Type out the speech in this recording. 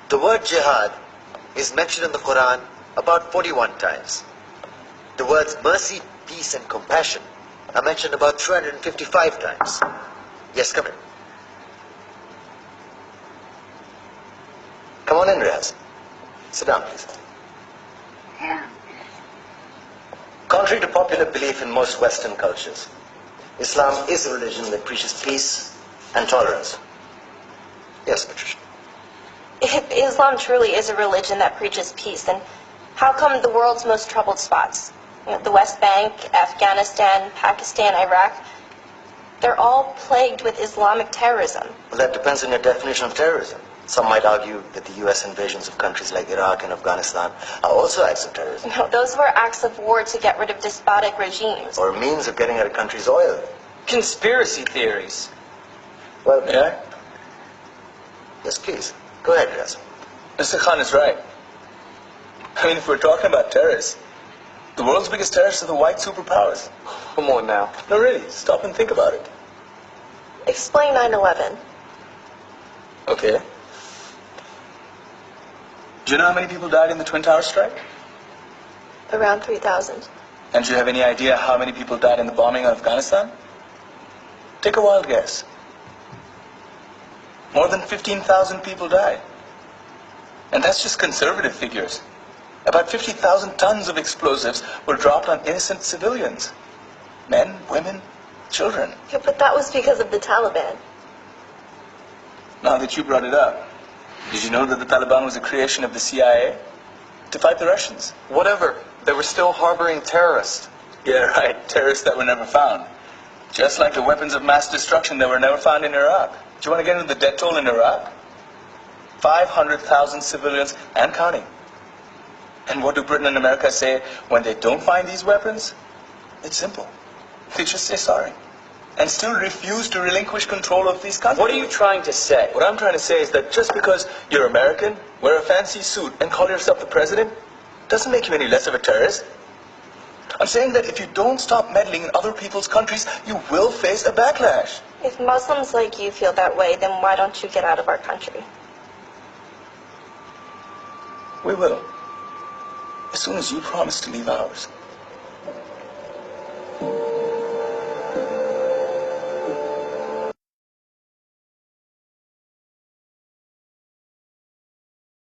The word jihad is mentioned in the Quran about 41 times. The words mercy, peace and compassion are mentioned about 355 times. Yes, come in. Come on in, Riaz. Sit down, please. Contrary to popular belief in most Western cultures, Islam is a religion that preaches peace and tolerance. Yes, Patricia. If Islam truly is a religion that preaches peace, then how come the world's most troubled spots, the West Bank, Afghanistan, Pakistan, Iraq, they're all plagued with Islamic terrorism? Well, that depends on your definition of terrorism. Some might argue that the U.S. invasions of countries like Iraq and Afghanistan are also acts of terrorism. No, those were acts of war to get rid of despotic regimes. Or a means of getting at a country's oil. Conspiracy theories. Well, Yeah? Yes, please. Go ahead, Riaz. Mr. Khan is right. I mean, if we're talking about terrorists, the world's biggest terrorists are the white superpowers. Come on now. No, really, stop and think about it. Explain 9/11. Okay. Do you know how many people died in the Twin Towers strike? Around 3,000. And do you have any idea how many people died in the bombing of Afghanistan? Take a wild guess. More than 15,000 people died. And that's just conservative figures. About 50,000 tons of explosives were dropped on innocent civilians. Men, women, children. Yeah, but that was because of the Taliban. Now that you brought it up, did you know that the Taliban was a creation of the CIA to fight the Russians? Whatever. They were still harboring terrorists. Yeah, right. Terrorists that were never found. Just like the weapons of mass destruction that were never found in Iraq. Do you want to get into the death toll in Iraq? 500,000 civilians and counting. And what do Britain and America say when they don't find these weapons? It's simple. They just say sorry. And still refuse to relinquish control of these countries. What are you trying to say? What I'm trying to say is that just because you're American, wear a fancy suit, and call yourself the president, doesn't make you any less of a terrorist. I'm saying that if you don't stop meddling in other people's countries, you will face a backlash. If Muslims like you feel that way, then why don't you get out of our country? We will. As soon as you promise to leave ours.